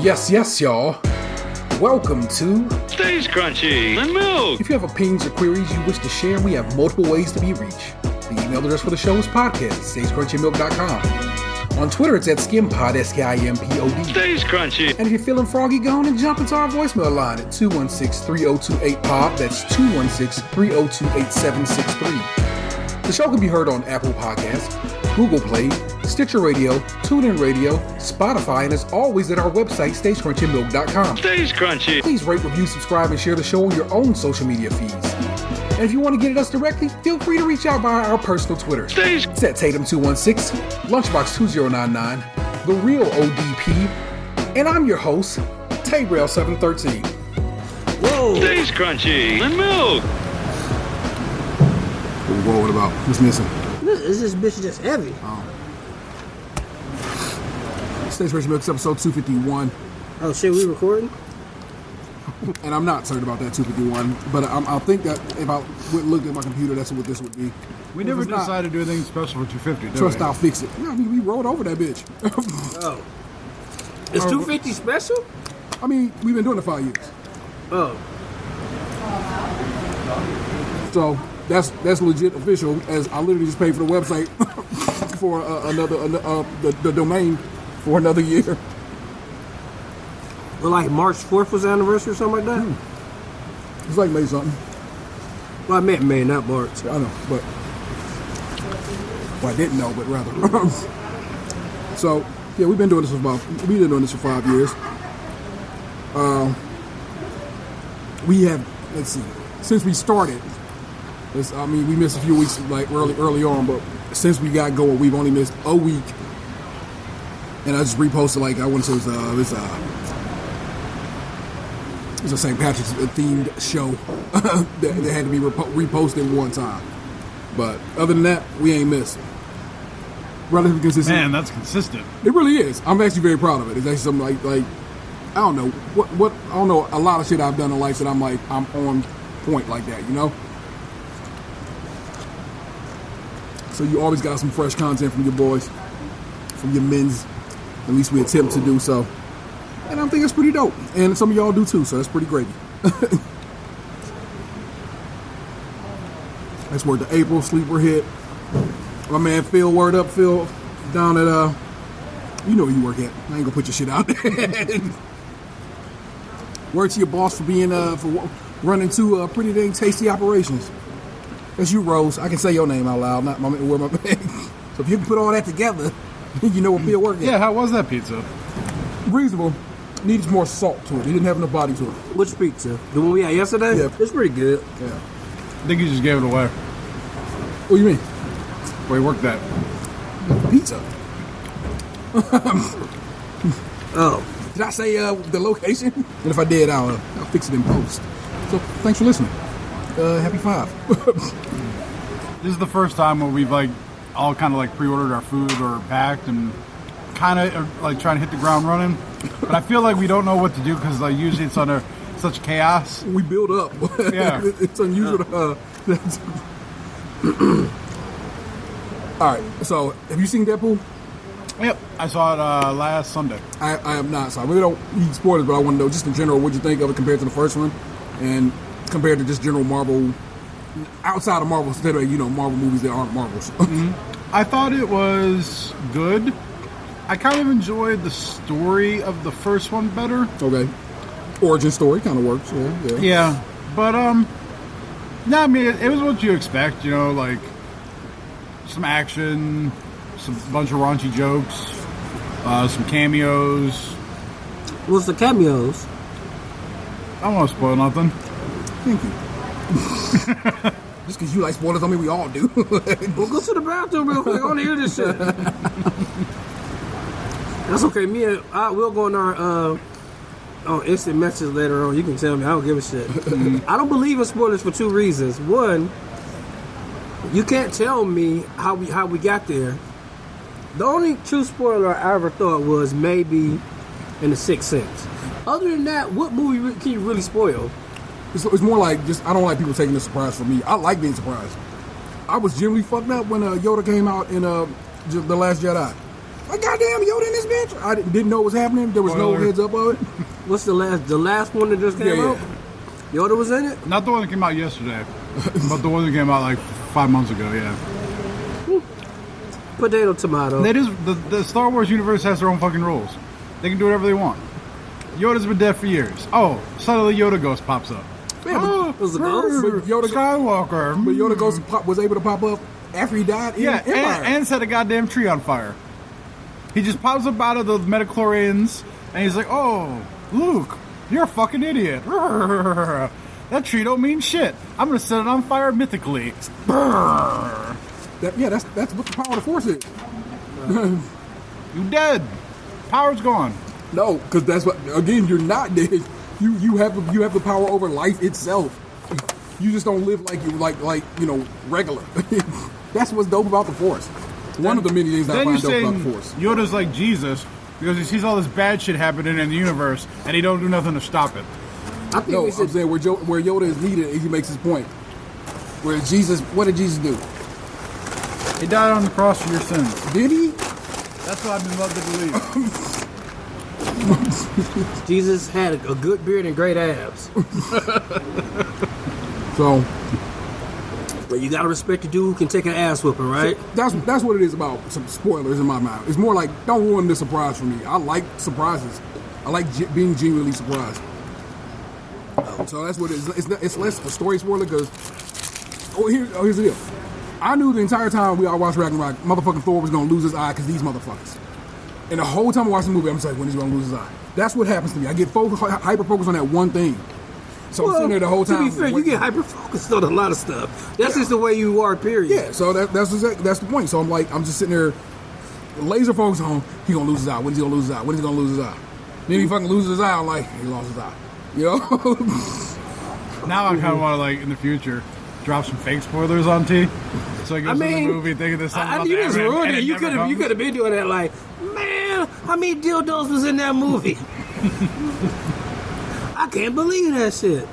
Yes, y'all. Welcome to Stays Crunchy and Milk. If you have opinions or queries you wish to share, we have multiple ways to be reached. The email address for the show is podcast@stayscrunchyandmilk.com. On Twitter, it's at skimpod, SKIMPOD. Stays Crunchy. And if you're feeling froggy, go on and jump into our voicemail line at 216-3028-POD. That's 216-302-8763. The show can be heard on Apple Podcasts, Google Play, Stitcher Radio, TuneIn Radio, Spotify, and as always at our website, stayscrunchyandmilk.com. Stays Crunchy. Please rate, review, subscribe, and share the show on your own social media feeds. And if you want to get at us directly, feel free to reach out via our personal Twitter. Stays. It's at Tatum216, Lunchbox2099, The Real ODP, and I'm your host, Tabrail713. Whoa! Stays Crunchy and Milk. What about? Who's missing? Is this bitch just heavy? Stays Crunchy Milk, episode 251. Oh shit, we recording? And I'm not certain about that 251, but I think that if I looked at my computer, that's what this would be. We never decided to do anything special for 250, did Trust we? I'll fix it. No, we rolled over that bitch. Oh. Is 250 special? I mean, we've been doing it 5 years. Oh. So that's legit official, as I literally just paid for the website for the domain for another year. Well, like March 4th was the anniversary or something like that? It's like May something. Well, I meant May, not March. I know, but well, I didn't know, but rather. So yeah, we've been doing this for 5 years. We have, let's see, since we started. We missed a few weeks like early on, but since we got going, we've only missed a week. And I just reposted it was a St. Patrick's themed show that had to be reposted one time. But other than that, we ain't missed. Relatively consistent. Man, that's consistent. It really is. I'm actually very proud of it. It's actually something like I don't know what I don't know, a lot of shit I've done in life that I'm on point like that, you know? So you always got some fresh content from your boys, from your men's. At least we attempt to do so. And I think it's pretty dope. And some of y'all do too, so that's pretty great. That's word to April, sleeper hit. My man Phil, word up, Phil, down at, you know where you work at. I ain't gonna put your shit out there. Word to your boss for being, for running two pretty dang tasty operations. That's you, Rose. I can say your name out loud, not my man. So if you can put all that together, you know what Phil work at. Yeah, how was that pizza? Reasonable. Needs more salt to it. He didn't have enough body to it. Which pizza? The one we had yesterday? Yeah. It's pretty good. Yeah. I think you just gave it away. What do you mean? Where you worked at? Pizza. Oh. Did I say the location? And if I did, I'll fix it in post. So thanks for listening. Happy 5. This is the first time where we've all kind of pre-ordered our food or packed and kind of trying to hit the ground running. But I feel like we don't know what to do because usually it's under such chaos. We build up. Yeah. It's unusual. All right. So have you seen Deadpool? Yep, I saw it last Sunday. I have not. So I really don't need spoilers, but I want to know just in general what you think of it compared to the first one, and compared to just general Marvel, outside of Marvel, instead of Marvel movies that aren't Marvels. Mm-hmm. I thought it was good. I kind of enjoyed the story of the first one better. Okay. Origin story kind of works. Yeah. Yeah, but no, I mean it was what you expect. Some action, some bunch of raunchy jokes, some cameos. What's the cameos? I don't want to spoil nothing. Thank you. Just because you like spoilers don't mean we all do. Well, go to the bathroom real quick. I want to hear this shit. That's okay. We'll go on our on instant message later on. You can tell me. I don't give a shit. I don't believe in spoilers for 2 reasons. One, you can't tell me how we got there. The only true spoiler I ever thought was maybe in The Sixth Sense. Other than that, what movie can you really spoil? It's more like just I don't like people taking the surprise from me. I like being surprised. I was genuinely fucked up when Yoda came out in The Last Jedi. Like, goddamn, Yoda in this bitch. I didn't know what was happening. There was no Spoiler. heads up of it. What's the last one that just came Yeah, out? Yoda was in it? Not the one that came out yesterday, but the one that came out like 5 months ago. Yeah. Potato, tomato. That is the Star Wars universe has their own fucking rules. They can do whatever they want. Yoda's been dead for years. Oh, suddenly Yoda Ghost pops up. Man, It was a ghost? but Yoda Skywalker. But Yoda was able to pop up after he died in Yeah, Empire. and set a goddamn tree on fire. He just pops up out of the metachlorians, and he's like, "Oh, Luke, you're a fucking idiot. That tree don't mean shit. I'm gonna set it on fire mythically." That's what the power of the Force is. You dead. Power's gone. No, because that's what. Again, you're not dead. You have the power over life itself. You just don't live like regular. That's what's dope about the Force. One of the many things I Then find you're dope about saying the Force. Yoda's like Jesus because he sees all this bad shit happening in the universe, and he don't do nothing to stop it. I think No, we I'm should. saying where Yoda is needed, he makes his point. Where Jesus, what did Jesus do? He died on the cross for your sins. Did he? That's what I've been led to believe. Jesus had a good beard and great abs. So But you gotta respect the dude who can take an ass whooping, right? that's what it is about some spoilers in my mind. It's more like, don't ruin the surprise for me. I like surprises. I like being genuinely surprised. So that's what it is. It's less a story spoiler because here's the deal. I knew the entire time we all watched Ragnarok, motherfucking Thor was gonna lose his eye because these motherfuckers. And the whole time I watched the movie, I'm just like, when is he gonna lose his eye? That's what happens to me. I get hyper focused on that one thing. So I'm sitting there the whole time. To be fair, you get hyper focused on a lot of stuff. That's just the way you are. Period. Yeah, so that's the point. So I'm just sitting there, laser focused on he gonna lose his eye. When is he gonna lose his eye? When is he gonna lose his eye? Then he fucking loses his eye. I'm like, he lost his eye. You know? Now I kind of want to, like, in the future, drop some fake spoilers on T. So he goes to the movie thinking there's something about you the just Ant-Man, ruined and it. You never could comes. have been doing that. Like, man, how many dildos was in that movie? I can't believe that shit.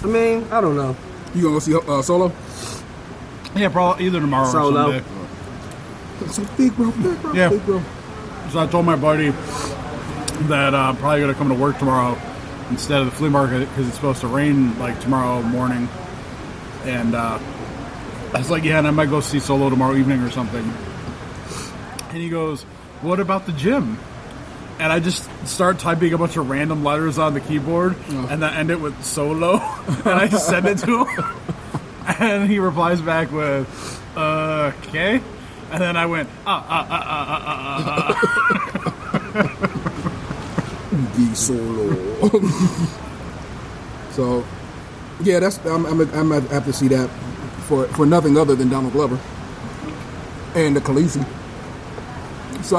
I mean, I don't know. You gonna go see Solo? Yeah, probably either tomorrow Solo. or Sunday. So big bro, Yeah. big bro. So I told my buddy that I'm probably going to come to work tomorrow instead of the flea market because it's supposed to rain like tomorrow morning. And I was like, yeah, and I might go see Solo tomorrow evening or something. And he goes, what about the gym? And I just start typing a bunch of random letters on the keyboard and I end it with Solo. And I just send it to him. And he replies back with, okay. And then I went, Be Solo. So, yeah, I'm happy to see that for nothing other than Donald Glover and the Khaleesi. So,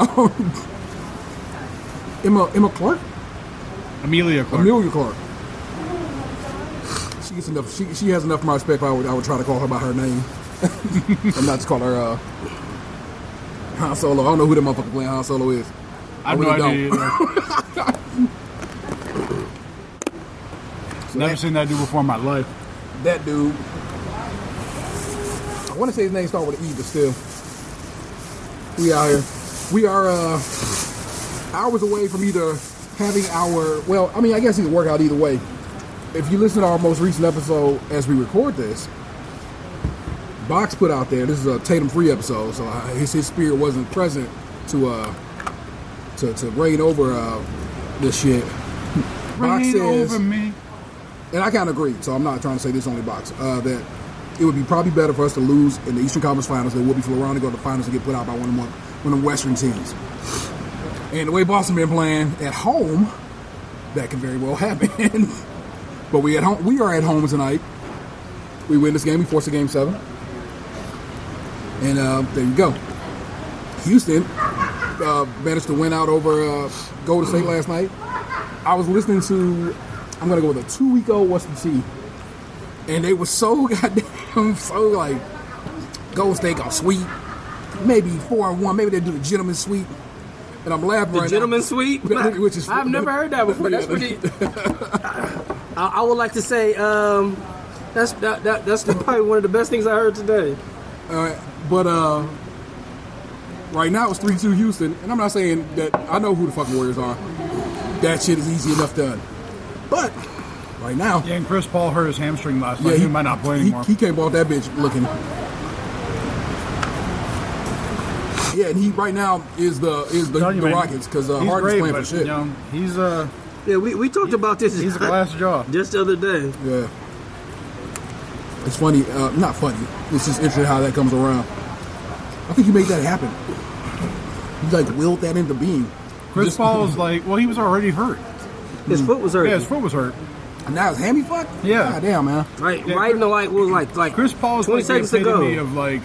Emma Clark, Amelia Clark. Amelia Clark. She gets enough. She has enough of my respect. I would try to call her by her name, and not to call her Han Solo. I don't know who the motherfucker playing Han Solo is. I have no really idea either. So Never seen that dude before in my life. that dude. I want to say his name starts with an E, but still, we out here. We are hours away from either having our. Well, I mean, I guess it could work out either way. If you listen to our most recent episode as we record this, Box put out there. This is a Tatum free episode, so his spirit wasn't present to reign over this shit. Box Rain says, over me. and I kind of agree. So I'm not trying to say this only Box. That it would be probably better for us to lose in the Eastern Conference Finals than it would be for LeBron to go to the finals and get put out by one of the Western teams. And the way Boston been playing at home, that can very well happen. But we are at home tonight. We win this game. We force a game 7. And there you go. Houston managed to win out over Golden State last night. I was listening to, I'm going to go with a 2-week-old Western T. And they were so goddamn, so like, Golden State got sweet. Maybe 4-1. Maybe they do the gentleman's sweep. And I'm laughing right Gentleman's suite? now. Which is, I've never heard that before. That's pretty. I would like to say that's probably one of the best things I heard today. All right, but right now it's 3-2 Houston, and I'm not saying that I know who the fucking Warriors are. That shit is easy enough done. But right now, Yeah, and Chris Paul hurt his hamstring last night. He might not play anymore. He came off that bitch looking. Yeah, and he right now is the Rockets because Harden's playing for shit. You know, he's Yeah, we talked about this. he's a glass jaw. just the other day. Yeah, it's funny. Not funny. It's just interesting how that comes around. I think he made that happen. He like willed that into being. Chris Paul was like, well, he was already hurt. His foot was hurt. Yeah, his foot was hurt. And now his hammy fucked. Yeah. God damn, man. Right, Yeah, right in the like Chris Paul is 20 like the seconds to go. epitome of like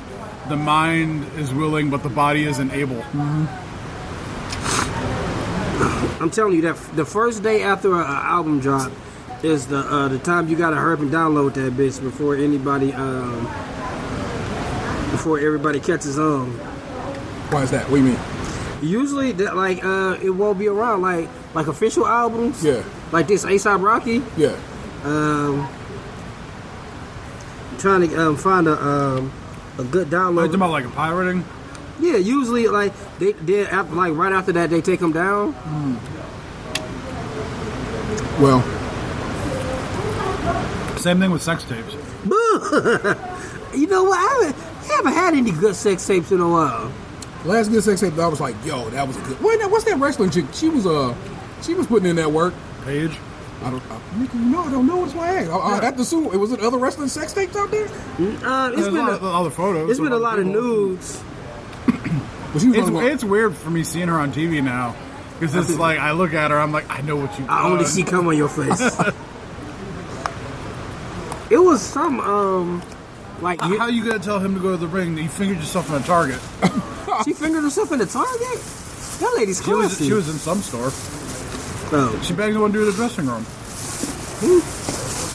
the mind is willing but the body isn't able. I'm telling you that the first day after an album drop is the time you gotta hurry and download that bitch before everybody catches on. Why is that? What do you mean? Usually that it won't be around like official albums. Yeah. Like this A$AP Rocky. Yeah. Trying to find a good Are you download. talking about like a pirating? Yeah, usually like they after right after that they take them down. Well, Same thing with sex tapes. You know what? I haven't had any good sex tapes in a while. last good sex tape, I was like, yo, that was a good. What's that wrestling chick? She was putting in that work. Page. I don't know. That's why I asked. I had to assume was it other wrestling sex tapes out there? It's There's been other photos. it's been a lot of people. nudes. But she was only It's weird for me seeing her on TV now. Because it's like, I look at her, I'm like, I know what you've I done. only see cum on your face. It was some like How you gonna tell him to go to the ring? You fingered yourself in a Target. she fingered herself in the Target. That lady's classy. She was in some store. Oh. She begged to go into the dressing room.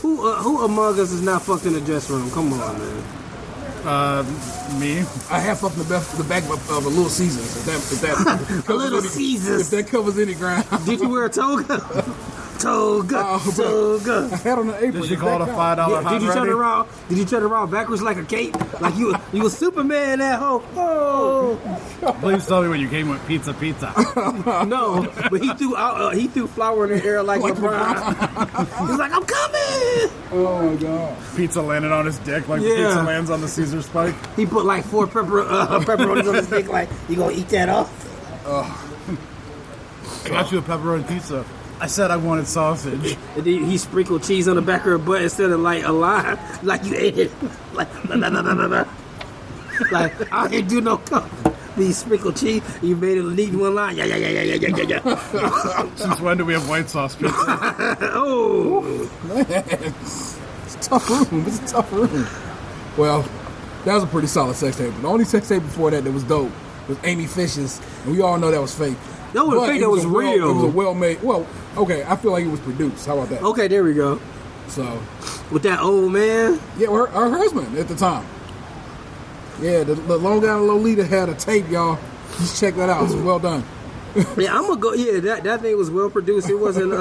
Who among us is not fucked in the dressing room? Come on, man. Me. I have fucked the back of a Little Caesars. If that A Little covers any- Caesars. If that covers any ground. Did you wear a toga? Toga. Oh, bro. Toga. I had on the apron. Did she If call it a that $5 Yeah, hot did you turn ready? around? Did you turn around backwards like a cape? Like you was Superman that hoe? Oh Please tell me when you came with pizza. no! But he threw flour in the air like LeBron. He's like, I'm coming. Oh my god. Pizza landed on his dick like Yeah. pizza lands on the Caesar spike. He put like 4 pepperonis on his dick. Like, you gonna eat that off? I got you a pepperoni pizza. I said I wanted sausage. And then he sprinkled cheese on the back of her butt instead of like a line, like you ate it. Like, blah, blah, blah, blah, blah, blah. Like I didn't do no coke. He sprinkled cheese. You made it neat in one line. Yeah. Since when do we have white sauce pizza? Oh, It's a tough room. It's a tough room. Well, that was a pretty solid sex tape. The only sex tape before that was dope was Amy Fish's, and we all know that was fake. that was But fake. it That was It real. was a well-made. Well, okay, I feel like it was produced. How about that? Okay, there we go. So, With that old man. yeah, her husband at the time. Yeah, the Long Island Lolita had a tape, y'all. Just check that out. It's well done. Yeah, I'm gonna go. Yeah, that thing was well produced. It wasn't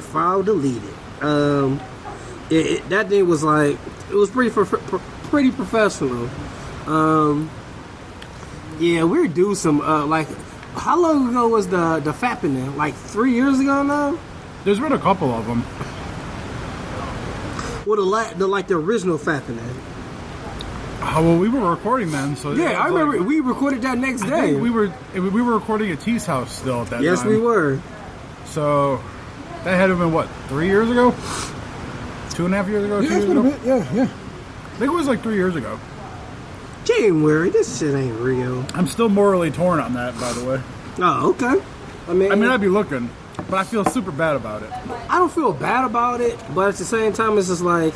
file deleted. That thing was like it was pretty professional. Yeah, we're due some like. How long ago was the fappening? Like 3 years ago now. There's been a couple of them. Well, the original fappening. Oh, well, we were recording then, so Yeah, I it was remember like- we recorded that next I day. think we were recording at T's house still at that Yes, time. we were. So that had to have been what, 3 years ago? 2.5 years ago? 2 Yeah, years it's been a ago? bit. Yeah. I think it was like 3 years ago. January. This shit ain't real. I'm still morally torn on that, by the way. Oh, okay. I mean, I'd be looking, but I feel super bad about it. I don't feel bad about it, but at the same time, it's just like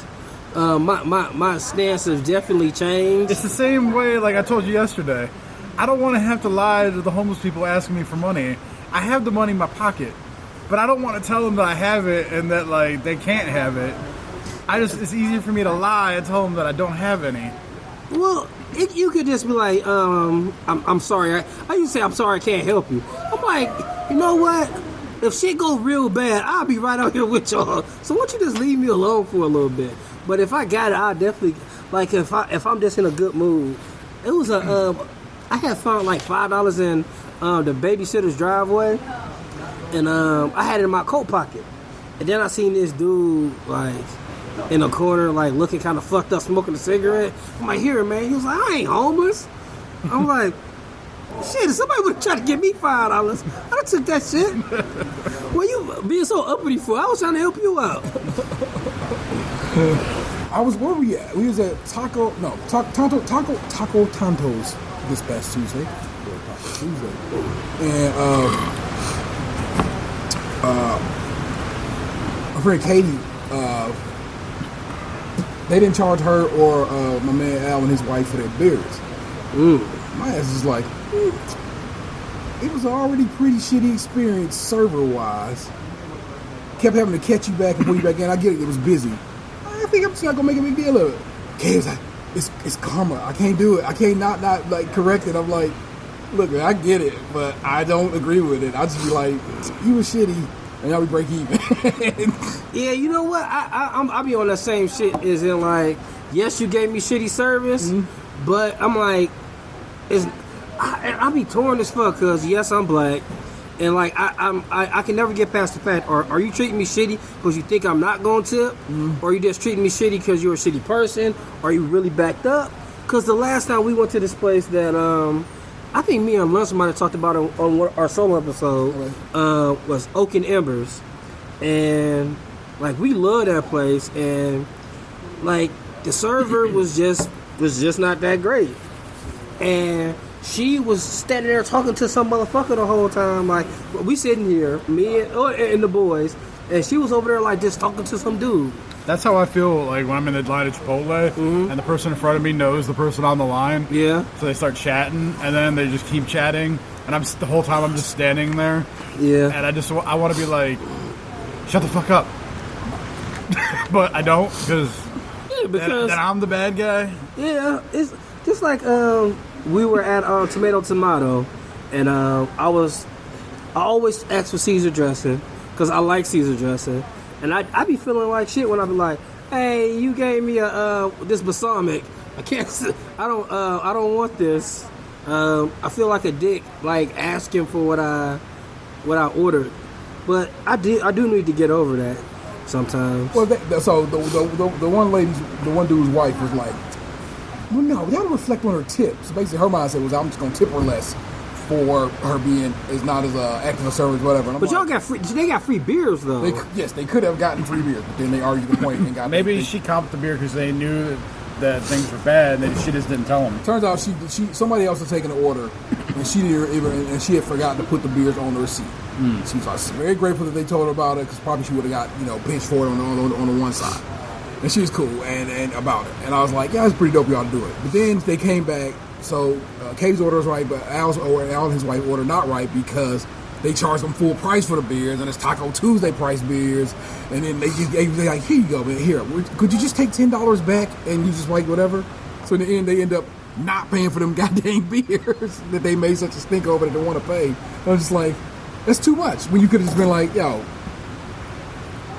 my stance has definitely changed. It's the same way, like I told you yesterday. I don't want to have to lie to the homeless people asking me for money. I have the money in my pocket, but I don't want to tell them that I have it and that like they can't have it. It's easier for me to lie and tell them that I don't have any. Well, you could just be like, I'm sorry. I used to say, I'm sorry, I can't help you. I'm like, you know what? If shit go real bad, I'll be right out here with y'all. So why don't you just leave me alone for a little bit? But if I got it, I'll definitely, like, if I'm just in a good mood. It was I I had found like $5 in the babysitter's driveway, and I had it in my coat pocket. And then I seen this dude like in the corner, like looking kind of fucked up, smoking a cigarette. I'm like, here, man. He was like, I ain't homeless. I'm like, shit, if somebody would have tried to give me $5, I'd have took that shit. Well, you being so uppity for? I was trying to help you out. Where were we at? We was at Taco Tonto's this past Tuesday. And my friend Katie, they didn't charge her or my man Al and his wife for their beers. My ass is like, it was already pretty shitty experience server-wise. Kept having to catch you back and put you back in. I get it, it was busy. I think I'm just not gonna make a big deal of it. Gabe's like, it's karma. I can't do it. I can't not like correct it. I'm like, look, man, I get it, but I don't agree with it. I just be like, you were shitty, and now we break even. Yeah, you know what? I be on that same shit. Is in like, yes, you gave me shitty service, but I'm like, I be torn as fuck because yes, I'm black, and like I can never get past the fact. Are you treating me shitty because you think I'm not going to tip, or are you just treating me shitty because you're a shitty person? Are you really backed up? Because the last time we went to this place that I think me and Lunch might have talked about on our solo episode was Oak and Embers, and like we love that place, and like the server was just not that great, and she was standing there talking to some motherfucker the whole time. Like we sitting here, me and the boys, and she was over there like just talking to some dude. That's how I feel like when I'm in the line at Chipotle, and the person in front of me knows the person on the line. Yeah. So they start chatting, and then they just keep chatting, and the whole time I'm just standing there. Yeah. And I want to be like, shut the fuck up. But I don't, because then I'm the bad guy. Yeah, it's just like we were at Tomato, and I always ask for Caesar dressing because I like Caesar dressing, and I be feeling like shit when I be like, hey, you gave me this balsamic, I don't want this. I feel like a dick, like asking for what I ordered, but I do need to get over that sometimes. Well, so the one lady's, the one dude's wife was like, well, no, that'll reflect on her tip. So basically, her mindset was, I'm just gonna tip her less for her being is not as active a service, whatever. And but y'all got free. They got free beers though. Yes, they could have gotten free beers, but then they argued the point and got. Maybe she comped the beer because they knew that things were bad, and she just didn't tell them. Turns out somebody else had taken the order, and she had forgotten to put the beers on the receipt. She was like, very grateful that they told her about it because probably she would have got pinched for it on the one side. And she was cool and about it. And I was like, yeah, it's pretty dope, y'all to do it. But then they came back, so Cave's order was right, but Al and his wife ordered not right because they charged them full price for the beers, and it's Taco Tuesday price beers. And then they like, here you go, man, here, could you just take $10 back and you just like whatever? So in the end, they end up not paying for them goddamn beers that they made such a stink over that they want to pay. I was just like, that's too much. When you could have just been like, yo,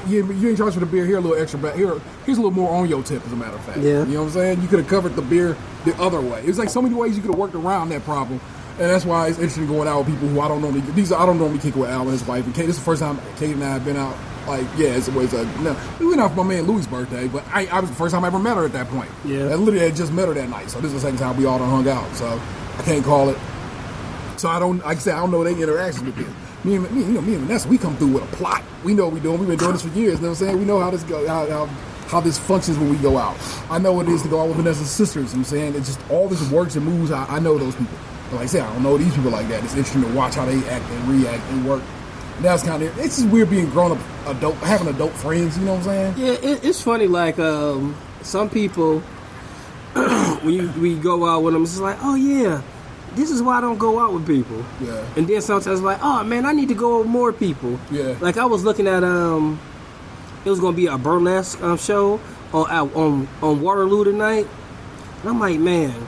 you ain't charged for the beer. Here, a little extra back. Here's a little more on your tip, as a matter of fact. Yeah. You know what I'm saying? You could have covered the beer the other way. It was like so many ways you could have worked around that problem. And that's why it's interesting going out with people who I don't normally kick with Al and his wife. And this is the first time Kate and I have been out. Like, yeah, it's always we went out for my man Louis' birthday, but I was the first time I ever met her at that point. Yeah. I literally had just met her that night. So this is the second time we all done hung out. So I can't call it. So I don't know their interactions with them. Me and Vanessa, we come through with a plot. We know what we're doing. We've been doing this for years. You know what I'm saying? We know how this goes, how this functions when we go out. I know what it is to go out with Vanessa's sisters. You know what I'm saying? It's just all this works and moves. I know those people. But like I said, I don't know these people like that. It's interesting to watch how they act and react and work. That's kind of, it's just weird being grown up adult, having adult friends. You know what I'm saying? Yeah, it's funny. Like some people, when we go out with them, it's just like, oh yeah. This is why I don't go out with people. Yeah. And then sometimes like, oh man, I need to go with more people. Yeah. Like I was looking at it was gonna be a burlesque show on Waterloo tonight, and I'm like, man,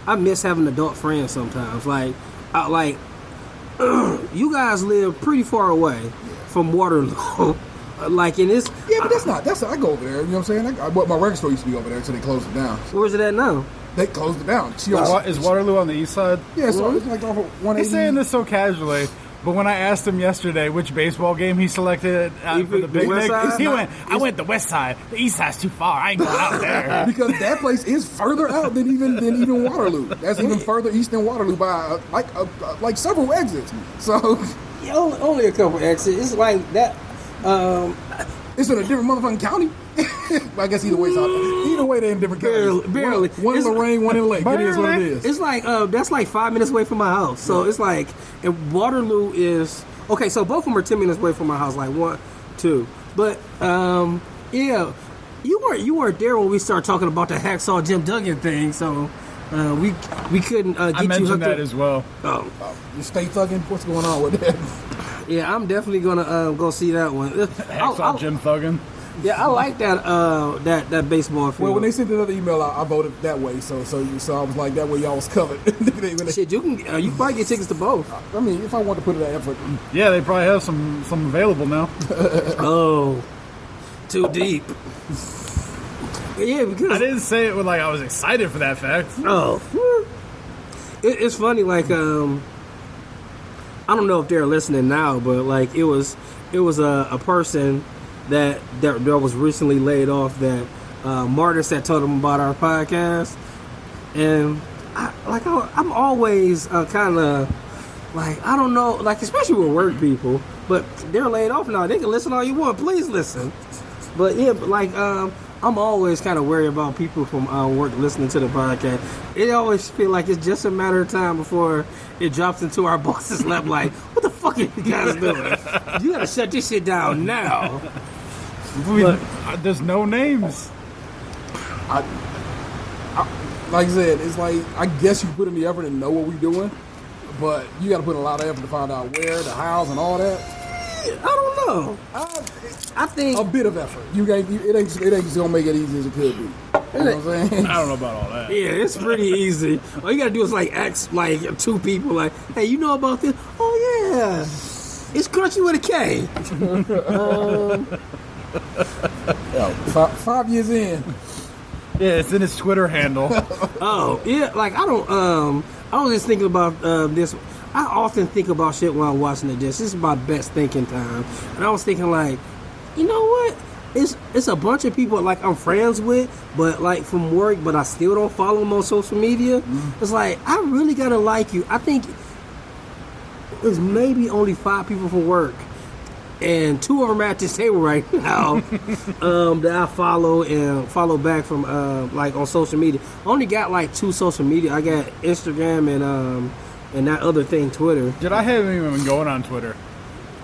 I miss having adult friends sometimes. Like, you guys live pretty far away from Waterloo. Like in this. Yeah, but that's I go over there. You know what I'm saying? My record store used to be over there until they closed it down. Where's it at now? they closed it down. Is Waterloo on the east side? Yeah, so it's like off of 180. He's saying this so casually, but when I asked him yesterday which baseball game he selected for the picnic, he went, I went the west side. The east side's too far. I ain't going out there. Because that place is further out than even Waterloo. That's even further east than Waterloo by like several exits. So Yeah, only a couple exits. It's like that. It's in a different motherfucking county. I guess either way, they're in different counties. Barely. One in Lorraine, one in Lake. It is what it is. It's like that's like 5 minutes away from my house. So it's like, and Waterloo is okay. So both of them are 10 minutes away from my house. Like 1, 2. But yeah, you weren't there when we started talking about the Hacksaw Jim Duggan thing. So we couldn't get I you mentioned hooked that up. as well. Oh. You stay thugging? What's going on with that? Yeah, I'm definitely gonna go see that one. Hacksaw Jim Thuggin. Yeah, I like that baseball field. Well, when they sent another email, I voted that way. So I was like, that way y'all was covered. Shit, you can you probably get tickets to both. I mean, if I want to put in that effort. Yeah, they probably have some available now. Oh, too deep. Yeah, because I didn't say it with like I was excited for that fact. oh, it's funny. Like I don't know if they're listening now, but like it was a person that was recently laid off that Martis had told him about our podcast, and I'm always kind of like, I don't know, like especially with work people, but they're laid off now. They can listen all you want. Please listen. But yeah, like I'm always kind of worried about people from work listening to the podcast. It always feel like it's just a matter of time before it drops into our boss's lap. Like, what the fuck are you guys doing? You gotta shut this shit down now. There's no names. I like I said, it's like, I guess you put in the effort and know what we're doing, but you got to put a lot of effort to find out where, the hows, and all that. I don't know. I think a bit of effort. It ain't just gonna make it easy as it could be. You know what I'm saying? I don't know about all that. yeah, it's pretty easy. All you gotta do is like ask like 2 people, like, hey, you know about this? Oh yeah, it's Krunchy with a K. Yeah, 5 years in. Yeah, it's in his Twitter handle. Oh yeah, like I was just thinking about this. I often think about shit while I'm watching the dish. This is my best thinking time, and I was thinking like, you know what? It's a bunch of people like I'm friends with, but like from work, but I still don't follow them on social media. Mm-hmm. It's like, I really gotta like you. I think there's maybe only 5 people from work, and 2 of them are at this table right now that I follow back from like on social media. I only got like 2 social media. I got Instagram and that other thing, Twitter. Dude, I haven't even been going on Twitter.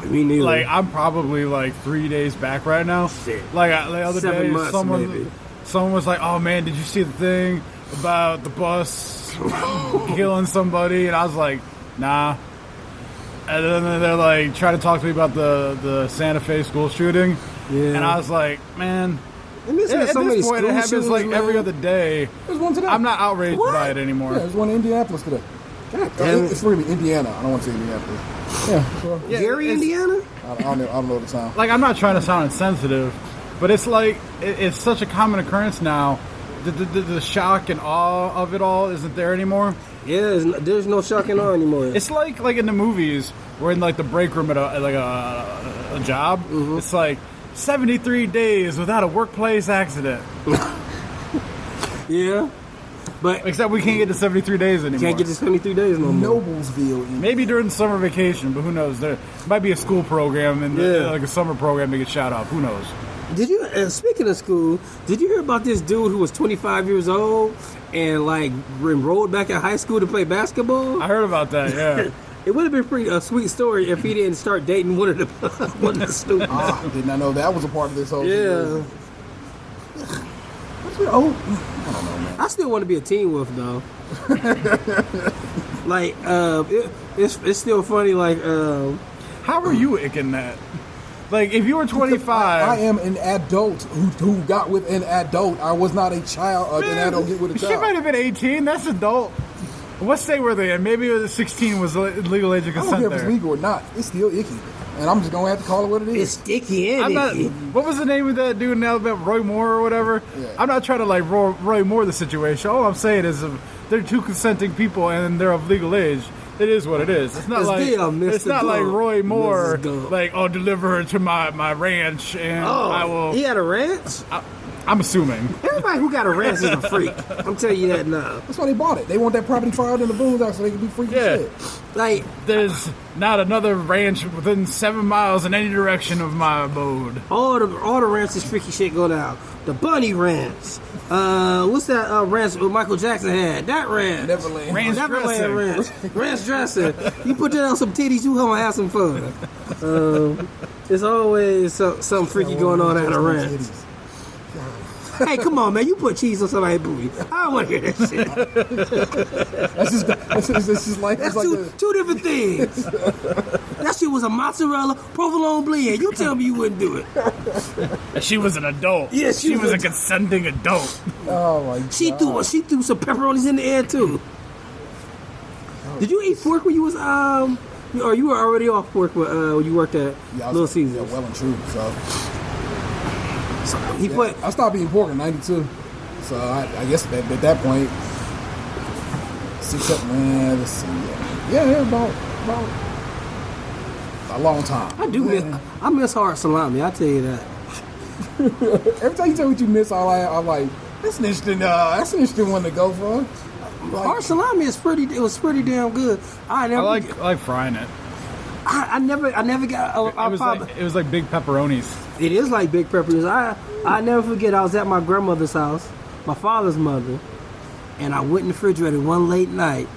Me neither. Like, I'm probably like 3 days back right now. Shit. Like the other 7 day, months, maybe. someone was like, "Oh man, did you see the thing about the bus killing somebody?" And I was like, "Nah." And then they're like trying to talk to me about the Santa Fe school shooting. Yeah. And I was like, man. And at this point, it happens like every other day. There's one today. I'm not outraged by it anymore. Yeah, there's one in Indianapolis today. God damn it. It's really Indiana. I don't want to say Indianapolis. Yeah. Well, yeah, Gary, Indiana? I don't know the town. Like, I'm not trying to sound insensitive, but it's like, it's such a common occurrence now. The shock and awe of it all isn't there anymore. Yeah, there's no shock and awe anymore. It's like in the movies, we're in like the break room at a job. Mm-hmm. It's like 73 days without a workplace accident. Yeah. But except we can't get to 73 days anymore. Can't get to 73 days no more. Noblesville. Maybe during summer vacation, but who knows? There might be a school program and like a summer program to get shot off. Who knows? Did you? Speaking of school, did you hear about this dude who was 25 years old and like enrolled back in high school to play basketball? I heard about that. Yeah. It would have been a sweet story if he didn't start dating one of the students. Did not know that was a part of this whole yeah. Oh, I don't know, man. I still want to be a Teen Wolf though. Like, it's still funny. Like, how are you icking that? Like, if you were 25, I am an adult who got with an adult. I was not a child. An adult get with a child. She might have been 18. That's adult. What state were they in? Maybe it was 16 was legal age of I don't consent care if it's there. legal or not. It's still icky. And I'm just going to have to call it what it is. It's sticky and I'm not, icky. what was the name of that dude in Alabama? Roy Moore or whatever? Yeah. I'm not trying to like Roy Moore the situation. All I'm saying is if they're two consenting people and they're of legal age, it is what it is. It's not It's like still Mr. it's not like Gump. Roy Moore, Mrs. Gump. like, oh, deliver her to my ranch and I will. He had a ranch? I'm assuming. Everybody who got a ranch is a freak. I'm telling you that now. That's why they bought it. They want that property far out in the boondocks so they can do freaky Yeah. shit. Like, There's not another ranch within 7 miles in any direction of my abode. all the ranches freaky shit go down. The Bunny Ranch. What's that ranch Michael Jackson had? That ranch. Neverland. Ranch Neverland dressing. Ranch. Ranch dressing. You put that on some titties, you gonna have some fun. There's always something freaky going on at a ranch. Hey, come on, man. You put cheese on somebody's booty. I don't want to hear that shit. That's just like That's it's like two different things. That shit was a mozzarella provolone blend. You tell me you wouldn't do it. And she was an adult. Yeah, she was a consenting adult. oh my god. She threw some pepperonis in the air too. Did you eat pork when you was or you were already off pork when you worked at Little Caesars? Yeah, well and true. So He put I stopped eating pork in '92. So I guess at that point, 6, 7, man. Let's see. Yeah, about a long time. I miss hard salami. I tell you that. Every time you tell me what you miss, I'm like, that's an interesting one to go for. Hard salami is pretty. It was pretty damn good. I like frying it. I never got. It was like big pepperonis. It is like big peppers. I never forget. I was at my grandmother's house, my father's mother, and I went in the refrigerator one late night,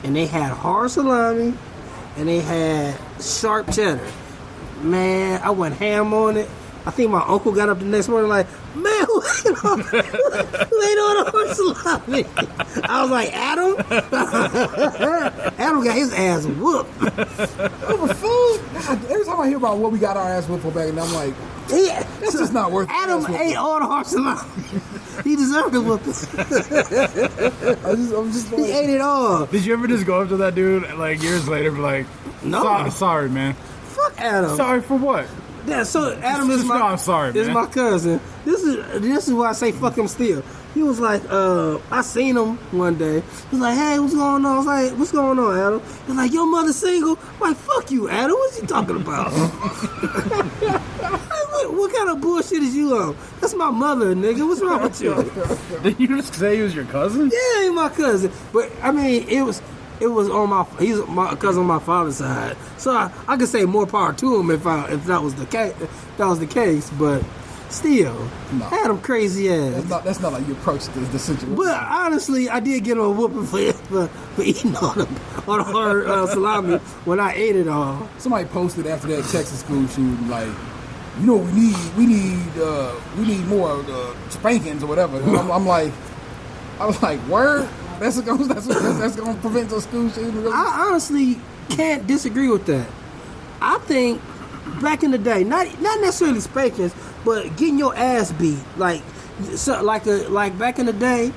and they had hard salami, and they had sharp cheddar. Man, I went ham on it. I think my uncle got up the next morning like, man, who ate on the hard salami? I was like, Adam? Adam got his ass whooped. Over food? God, every time I hear about what we got our ass whipped for back, and I'm like, that's just not worth it. Adam ate all the hard salami. He deserved the whooping. I'm just like, He ate it all. Did you ever just go up to that dude like years later, be like, No. sorry, man. Fuck Adam. Sorry for what? Yeah, so Adam is Just know I'm sorry, is man. my cousin. This is why I say fuck him still. He was like, I seen him one day. He was like, hey, what's going on? I was like, what's going on, Adam? He was like, your mother's single? I'm like, fuck you, Adam. What's he talking about? What kind of bullshit is you on? That's my mother, nigga. What's wrong with you? Did you just say he was your cousin? Yeah, he my cousin. But I mean, it was on he's my cousin on my father's side. So I could say more power to him if that was the case. But still, No. Adam crazy ass. that's not like you approach the situation. But honestly, I did get him a whooping for eating all the hard salami when I ate it all. Somebody posted after that Texas school shooting, like, you know, we need more spankings or whatever. And I was like, word. That's gonna prevent the school shooting. Really? I honestly can't disagree with that. I think back in the day, not necessarily spankings, but getting your ass beat, like back in the day,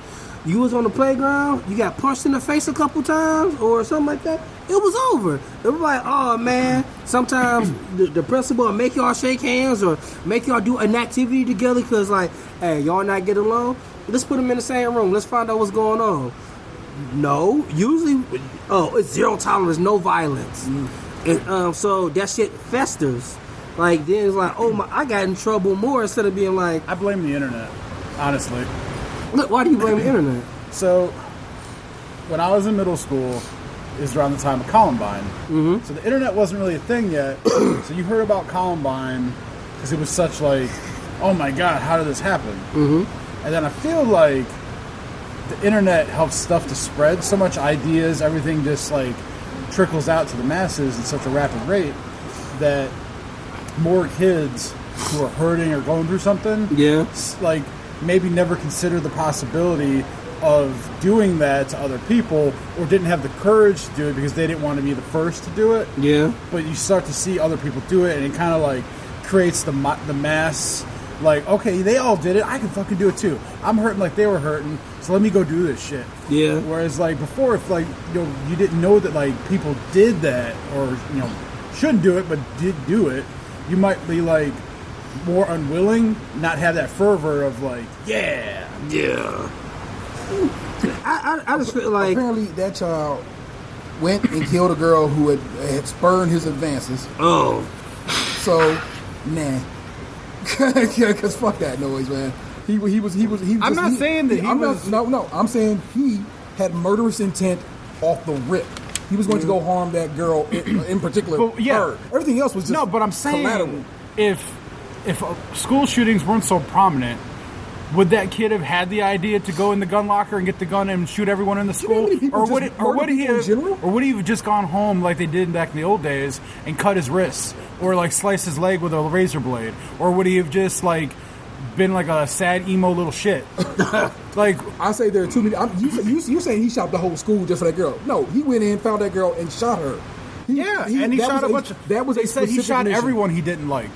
you was on the playground, you got punched in the face a couple times or something like that. It was over. It was like, oh man. Sometimes the principal will make y'all shake hands or make y'all do an activity together because, like, hey, y'all not get along. Let's put them in the same room. Let's find out what's going on. No, usually, it's zero tolerance, no violence. And so that shit festers. Like, then it's like, I got in trouble more instead of being like, I blame the internet, honestly. look, why do you blame the internet? So, when I was in middle school, it was around the time of Columbine. Mm-hmm. So the internet wasn't really a thing yet. So you heard about Columbine because it was such like, oh my god, how did this happen? Mm-hmm. And then I feel like the internet helps stuff to spread. So much ideas, everything just like trickles out to the masses at such a rapid rate that more kids who are hurting or going through something, like maybe never considered the possibility of doing that to other people, or didn't have the courage to do it because they didn't want to be the first to do it. Yeah. But you start to see other people do it, and it kind of like creates the mass Like, okay, they all did it. I can fucking do it too. I'm hurting like they were hurting, so let me go do this shit. Yeah. Whereas, like, before, if, like, you didn't know that, like, people did that or, shouldn't do it but did do it, you might be, like, more unwilling, not have that fervor of, like, yeah. Yeah. I just feel like... Apparently, that child went and killed a girl who had spurned his advances. Oh. So, nah. Because fuck that noise, man. He was. I'm not saying that he was. No. I'm saying he had murderous intent off the rip. He was going to go harm that girl in particular. But, yeah. Her. Everything else was just no. But I'm saying collateral. if school shootings weren't so prominent, would that kid have had the idea to go in the gun locker and get the gun and shoot everyone in the school, or would he have just gone home like they did back in the old days and cut his wrists, or like slice his leg with a razor blade, or would he have just like been like a sad emo little shit? Like, I say there are too many. You're saying he shot the whole school just for that girl? No, he went in, found that girl, and shot her. He shot a bunch. That was they a said he shot mission. everyone he didn't like.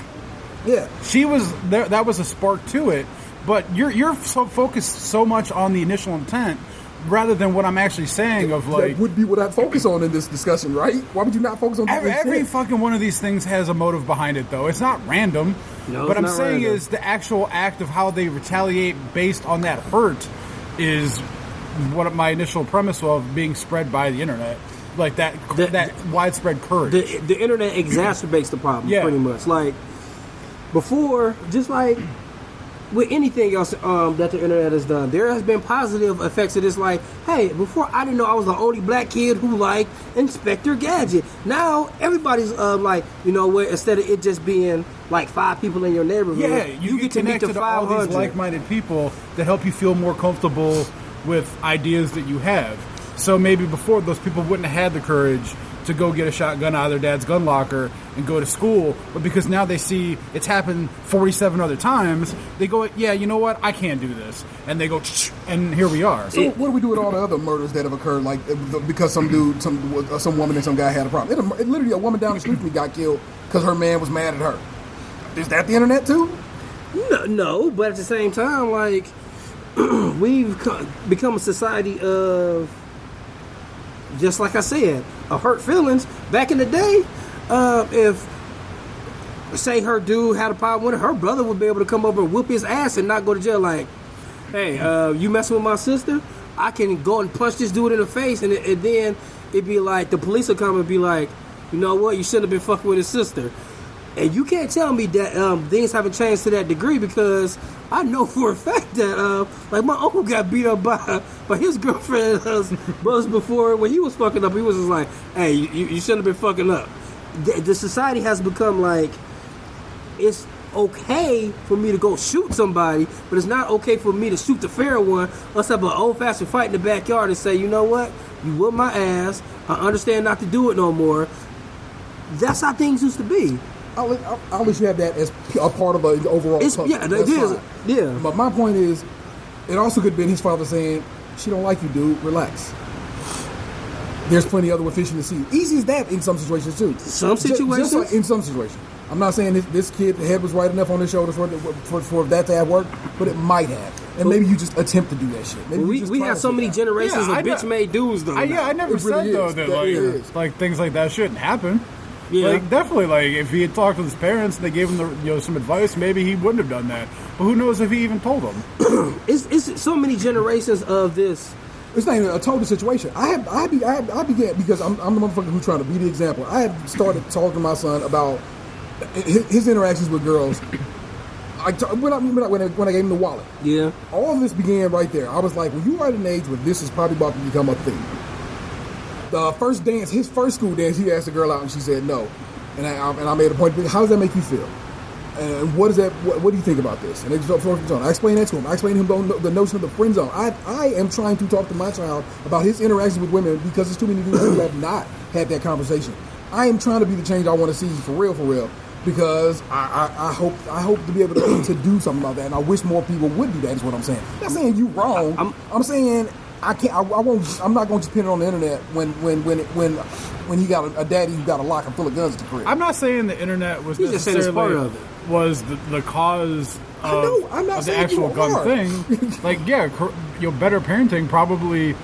Yeah, she was there. That was a spark to it. But you're so focused so much on the initial intent rather than what I'm actually saying of like... That would be what I'd focus on in this discussion, right? Why would you not focus on the every fucking one of these things has a motive behind it, though. It's not random. No, what I'm not saying random. is the actual act of how they retaliate based on that hurt is what my initial premise of being spread by the internet. Like that widespread courage. The internet exacerbates the problem, Yeah. pretty much. Like, before, just like... with anything else that the internet has done, there has been positive effects of this. Like, hey, before I didn't know I was the only black kid who liked Inspector Gadget. Now everybody's like, you know what? Instead of it just being like 5 people in your neighborhood, Yeah, you get to meet the connected to all 500. these like-minded people that help you feel more comfortable with ideas that you have. So maybe before, those people wouldn't have had the courage to go get a shotgun out of their dad's gun locker and go to school, but because now they see it's happened 47 other times, they go, yeah, you know what, I can't do this, and they go, and here we are. So what do we do with all the other murders that have occurred? Like because some dude, some woman, and some guy had a problem. It literally, a woman down the street from me got killed because her man was mad at her. Is that the internet too? No, but at the same time, like we've become a society of, just like I said, of hurt feelings. Back in the day, if say her dude had a problem with her brother would be able to come over and whoop his ass and not go to jail. Like, hey, you messing with my sister? I can go and punch this dude in the face, and then it'd be like the police would come and be like, you know what, you shouldn't have been fucking with his sister. And you can't tell me that things haven't changed to that degree, because I know for a fact that like my uncle got beat up by his girlfriend was before when he was fucking up. He was just like, hey, you shouldn't have been fucking up. The society has become like, it's okay for me to go shoot somebody, but it's not okay for me to shoot the fair one. Let's have an old-fashioned fight in the backyard and say, you know what, you whooped my ass, I understand not to do it no more. That's how things used to be. I'll let you have that as a part of the overall. Yeah, it is. Yeah. But my point is, it also could have been his father saying, "She don't like you, dude. Relax." There's plenty of other fish in the sea. Easy as that in some situations too. Some situations, just like in some situations. I'm not saying this kid's head was right enough on his shoulders for that to have worked, but it might have. And maybe you just attempt to do that shit. Maybe we have so many generations of bitch-made dudes, though. I never It said really though is. that like things like that shouldn't happen. Yeah. Like, definitely, like, if he had talked to his parents and they gave him some advice, maybe he wouldn't have done that. But who knows if he even told them? It's so many generations of this. It's not even a total situation. I began, because I'm the motherfucker who's trying to be the example. I had started talking to my son about his interactions with girls. When I gave him the wallet. Yeah. All of this began right there. I was like, well, you are at an age where this is probably about to become a thing. The first dance, his first school dance, he asked a girl out and she said no. And I made a point, how does that make you feel? And what is that? What do you think about this? And it goes forth and on. I explained that to him. I explained to him the notion of the friend zone. I am trying to talk to my child about his interactions with women, because there's too many dudes who have not had that conversation. I am trying to be the change I want to see for real, because I hope to be able to do something about that, and I wish more people would do that. Is what I'm saying. I'm not saying you wrong. I'm saying I can't. I won't. I'm not going to pin it on the internet when he got a daddy who got a lock and full of guns at the crib. I'm not saying the internet was He's just saying it's necessarily part of it. was the cause know, I'm not of the saying actual you gun are. thing. Like, yeah, better parenting probably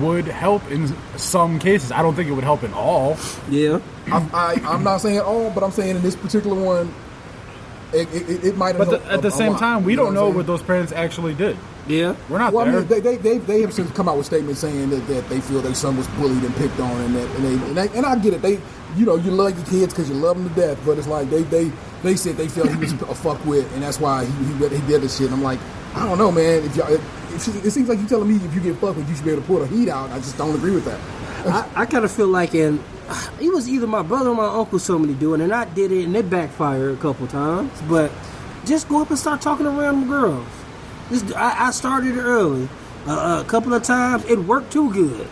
would help in some cases. I don't think it would help in all. Yeah. I'm not saying all, but I'm saying in this particular one, it might have But helped at the a same lot. time, we You know don't know I'm what saying? those parents actually did. Yeah. We're not Well, there. I mean, they have since come out with statements saying that they feel their son was bullied and picked on, and I get it. They, you love your kids because you love them to death, but it's like they said they felt he was a fuck with, and that's why he did this shit. And I'm like, I don't know, man. It seems like you're telling me if you get fucked with, you should be able to pull the heat out. I just don't agree with that. I kind of feel like it was either my brother or my uncle told me to do it, and I did it, and it backfired a couple times. But just go up and start talking to random girls. I started it early. A couple of times, it worked too good.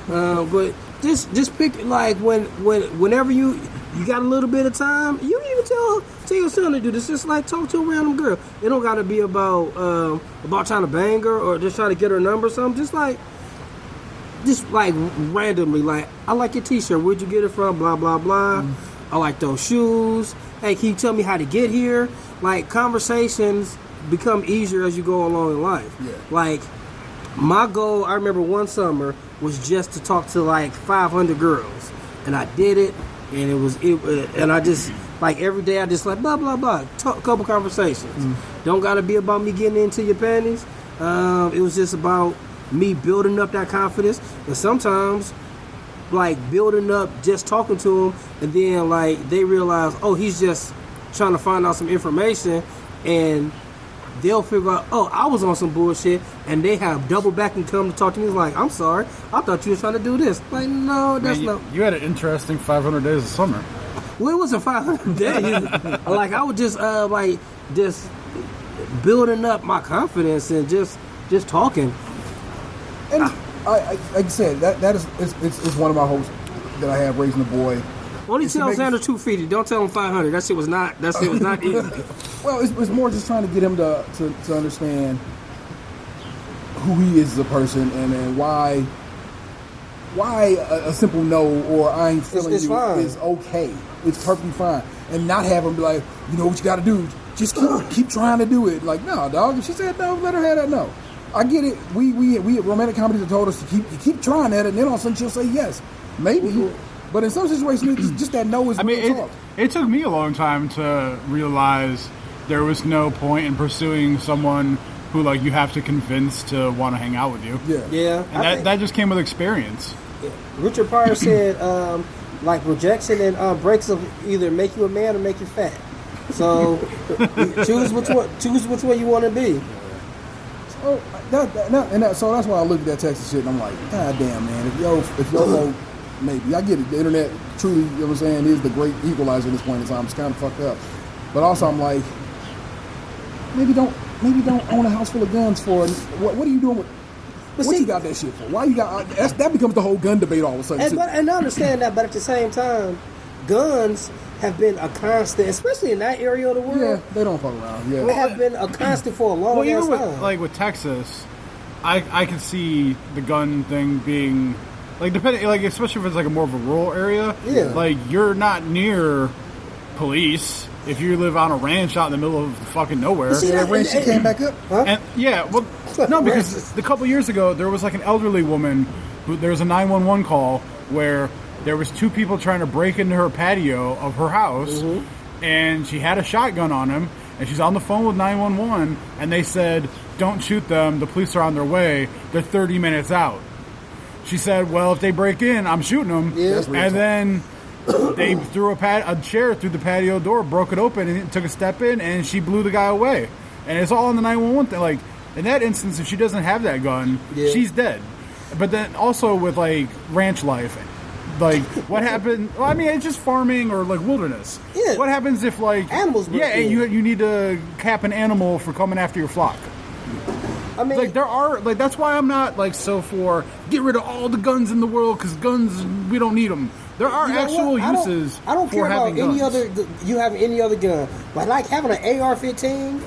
But just pick, like, whenever you got a little bit of time, you can even tell your son to do this. Just like talk to a random girl. It don't got to be about trying to bang her or just trying to get her number or something. Just like randomly, like, I like your t-shirt. Where'd you get it from? Blah, blah, blah. I like those shoes. Hey, can you tell me how to get here? Like, conversations become easier as you go along in life. Yeah. Like, my goal, I remember one summer, was just to talk to like 500 girls. And I did it, and and I just, like, every day I just like, blah, blah, blah, couple conversations. Don't got to be about me getting into your panties. It was just about me building up that confidence. And sometimes, like, building up just talking to them, and then, like, they realize, oh, he's just trying to find out some information, and they'll figure out, oh, I was on some bullshit, and they have double back and come to talk to me. It's like, I'm sorry, I thought you were trying to do this. Like, no, that's Man, not. you had an interesting 500 days of summer. Well, it wasn't 500 days. Like, I was just just building up my confidence and just talking. And like I said, that is it's one of my hopes that I have raising a boy. Only It's to tell make- Xander 250. Don't tell him 500. That shit was not easy. Well, it's more just trying to get him to understand who he is as a person, and then why a simple no or I ain't feeling It's you fine. is okay. It's perfectly fine, and not have him be like, you know what you got to do, just keep trying to do it. Like, no, dog. If she said no, let her have that no. I get it. We romantic comedies have told us to keep trying at it, and then all of a sudden she'll say yes, maybe. But in some situations, just that no is I mean, real talk. it took me a long time to realize there was no point in pursuing someone who, like, you have to convince to want to hang out with you. Yeah. Yeah. And that just came with experience. Richard Pryor said, like, rejection and breaks will either make you a man or make you fat. So choose which one you want to be. So so that's why I look at that Texas shit and I'm like, God damn, man, if yo vote, maybe. I get it. The internet truly, you know what I'm saying, is the great equalizer at this point in time. It's kind of fucked up. But also I'm like, maybe don't own a house full of guns for what are you doing with But what see- you got that shit for? Why you got that becomes the whole gun debate all of a sudden. And I understand that, but at the same time, guns have been a constant, especially in that area of the world. Yeah, they don't fuck around. They Yeah. have been a constant for a long Well, even time. with Texas, I could see the gun thing being like, depending, like, especially if it's like a more of a rural area. Yeah. Like, you're not near police if you live on a ranch out in the middle of fucking nowhere. See, That ranch shit came back up. And yeah, well, no, because a couple years ago there was like an elderly woman who there was a 911 call where there was two people trying to break into her patio of her house, and she had a shotgun on him, and she's on the phone with 911, and they said, "Don't shoot them. The police are on their way. They're 30 minutes out." She said, "Well, if they break in, I'm shooting them." Yeah. That's real And talk. then they threw a chair through the patio door, broke it open, and took a step in, and she blew the guy away. And it's all on the 911 thing. Like, in that instance, if she doesn't have that gun, Yeah. she's dead. But then also with, like, ranch life, like, what happened? Well, I mean, it's just farming or, like, wilderness. Yeah. What happens if, like, Animals break yeah, in. you need to cap an animal for coming after your flock? I mean, Like, there are, like, that's why I'm not, like, so for get rid of all the guns in the world, because guns, we don't need them. There are you know actual what? uses I don't for care about having any guns. other. You have any other gun, but like having an AR-15,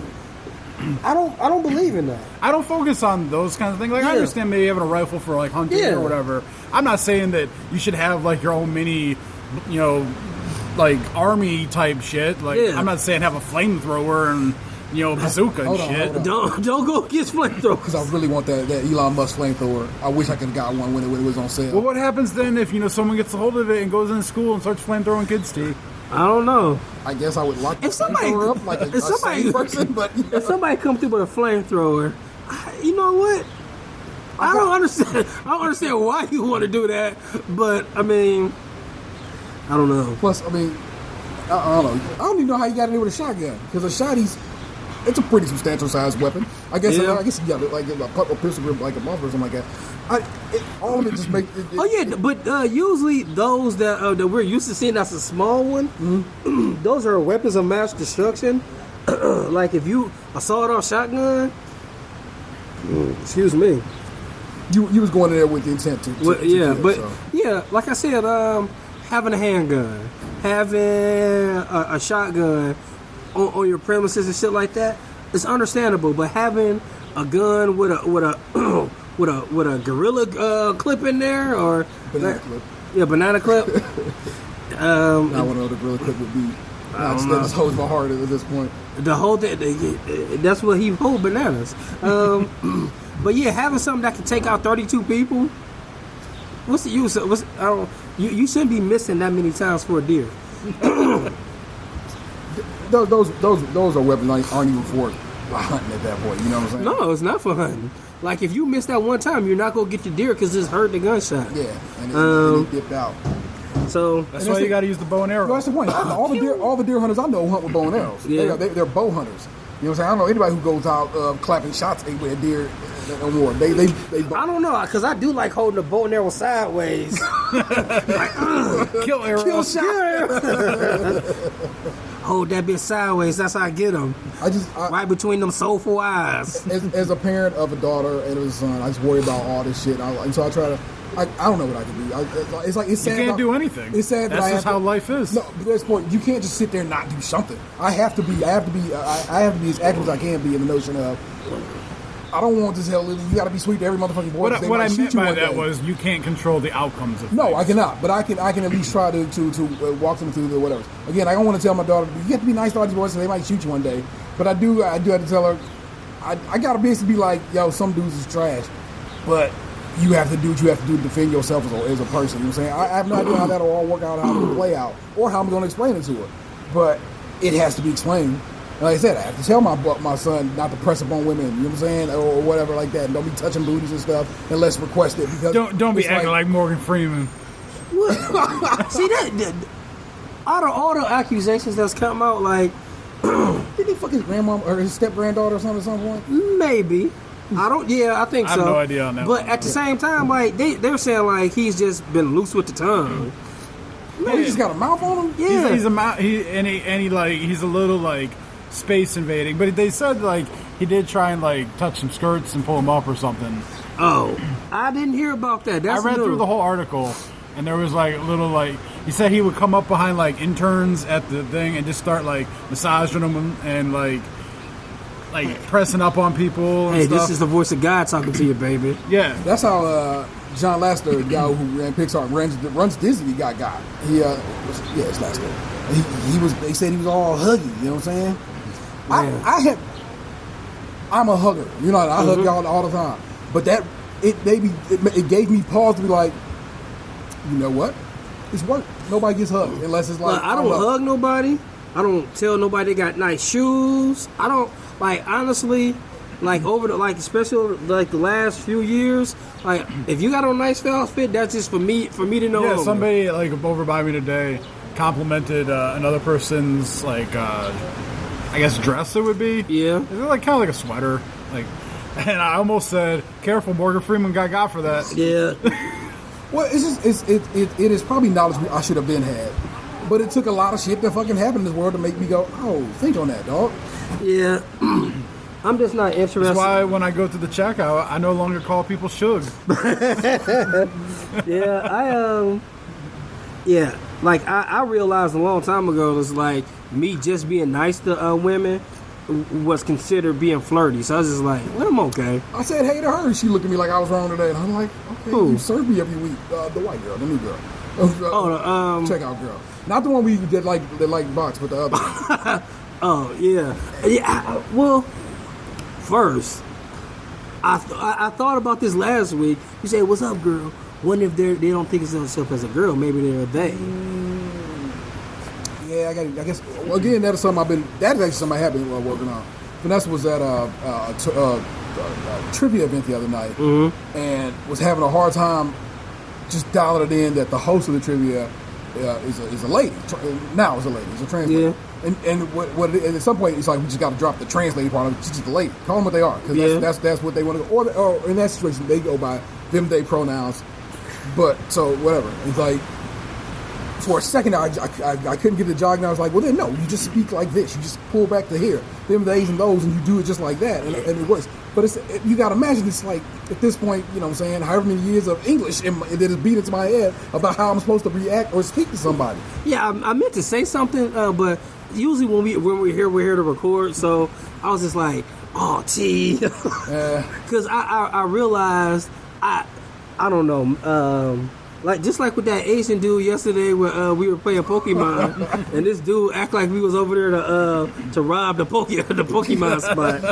I don't believe in that. I don't focus on those kinds of things. Like, I Yeah. understand maybe having a rifle for, like, hunting Yeah. or whatever. I'm not saying that you should have, like, your own mini, you know, like army type shit. Like Yeah. I'm not saying have a flamethrower and a bazooka and Hold on, shit. hold on. Don't go get flamethrowers. Because I really want that Elon Musk flamethrower. I wish I could have got one when it was on sale. Well, what happens then if someone gets a hold of it and goes into school and starts flamethrowing kids' tea? I don't know. I guess I would lock the If somebody- flamethrower up like a if somebody- sane person, but If somebody come through with a flamethrower, you know what? I don't understand. I don't understand why you want to do that, but I mean, I don't know. plus, I mean, I don't know. I don't even know how you got in there with a shotgun because a shotty's it's a pretty substantial sized weapon. I guess. Yeah. I guess you got like a pistol grip, like a muzzle or something like that. All of it just make. Oh yeah, but usually those that we're used to seeing that's a small one, those are weapons of mass destruction. Like if you a sawed-off shotgun, excuse me. You was going in there with the intent to Well, yeah, kill, but so. yeah, like I said, having a handgun, having a shotgun on your premises and shit like that, it's understandable. But having a gun with a with a gorilla clip in there or Banana clip. yeah, banana clip. Now I want to know the gorilla clip would be. That just holds my heart at this point. The whole thing, that's what he hold bananas. But yeah, having something that can take out 32 people, what's the use? You shouldn't be missing that many times for a deer. Those are weapons aren't even for hunting at that point. You know what I'm saying? No, it's not for hunting. Like if you miss that one time, you're not gonna get your deer because it's hurt the gunshot. Yeah, and it dipped out. So That's why you got to use the bow and arrow. No, that's the point. All the deer hunters I know hunt with bow and arrows. Yeah. They're bow hunters. You know what I'm saying? I don't know anybody who goes out clapping shots with a deer no more. They I don't know because I do like holding the bow and arrow sideways. Kill arrow. kill shot. Hold that bitch sideways. That's how I get them. Right between them soulful eyes. As a parent of a daughter and a son, I just worry about all this shit. And so I try to. I don't know what I can do. It's sad. You can't do anything. It's sad that That's I have just how to, life is. No, but that's the point. You can't just sit there and not do something. I have to be as active as I can be in the notion of. I don't want this hell. You got to be sweet to every motherfucking boy. What I meant by that was you can't control the outcomes of No, things. I cannot. But I can at least try to walk them through the whatever. Again, I don't want to tell my daughter you have to be nice to all these boys, so they might shoot you one day. But I do have to tell her I gotta basically be like, yo, some dudes is trash, but you have to do what you have to do to defend yourself as a person. You know what I'm saying? I have no idea how that'll all work out, how it'll play out, or how I'm going to explain it to her. But it has to be explained. And like I said, I have to tell my son not to press up on women, you know what I'm saying, or whatever like that. And don't be touching booties and stuff unless requested. Because Don't be acting like Morgan Freeman. See that all the accusations that's come out, like did he fuck his grandma or his step granddaughter or something at some point? maybe. I think so. I have no idea on that But one. at the same time, like they're saying like he's just been loose with the tongue. Man, he just got a mouth on him. Yeah. He's a little like space invading, but they said like he did try and like touch some skirts and pull them up or something. Oh, I didn't hear about that. That's I read new. through the whole article, and there was like a little like he said he would come up behind like interns at the thing and just start like massaging them and like pressing up on people. And Hey, stuff. this is the voice of God talking to you, baby. Yeah. That's how John Lasseter, the guy who ran Pixar, runs Disney, got. It's Lasseter. He was. They said he was all huggy. You know what I'm saying? I'm a hugger. You know, I hug y'all all the time. But it gave me pause to be like, you know what? It's work. Nobody gets hugged unless it's like Look, I don't hug nobody. I don't tell nobody they got nice shoes. I don't honestly. Especially the last few years, like if you got on a nice outfit, that's just for me to know. Yeah, somebody like over by me today complimented another person's I guess dress it would be. Yeah. It's like kind of like a sweater. And I almost said, "Careful, Morgan Freeman got for that." Yeah. Well, it is probably knowledge I should have been had, but it took a lot of shit that fucking happened in this world to make me go, oh, think on that, dog. Yeah. I'm just not interested. That's why when I go to the checkout, I no longer call people Shug. I realized a long time ago it's like me just being nice to women was considered being flirty. So I was just like, well, I'm okay. I said hey to her, and she looked at me like I was wrong today, and I'm like, okay, Who? you serve me every week. The white girl, the new girl. Checkout girl. Not the one we did like box, but the other one. Oh yeah. Well, first, I thought about this last week. You say, "What's up, girl?" What if they don't think of themselves as a girl? Maybe they're a they. Yeah, I guess. Well, again, that is something That is actually something I have been working on. Vanessa was at a trivia event the other night, and was having a hard time just dialing it in that the host of the trivia is a lady. Now is a lady. Is a trans lady. And what it is, at some point it's like we just got to drop the translating part of it. She's just a lady. Call them what they are, because that's what they want to go. Or in that situation they go by them they pronouns. But so whatever. It's like for a second I couldn't get the jog, and I was like, well then no, you just speak like this. You just pull back to here, them theys and those, and you do it just like that, and it works. But you got to imagine it's like at this point, you know what I'm saying, however many years of English that is beat into my head about how I'm supposed to react or speak to somebody. Yeah, I meant to say something, but usually when we're here to record. So I was just like, oh, T, because I realized I don't know. Like just like with that Asian dude yesterday, where we were playing Pokemon, and this dude act like we was over there to rob the Pokemon spot.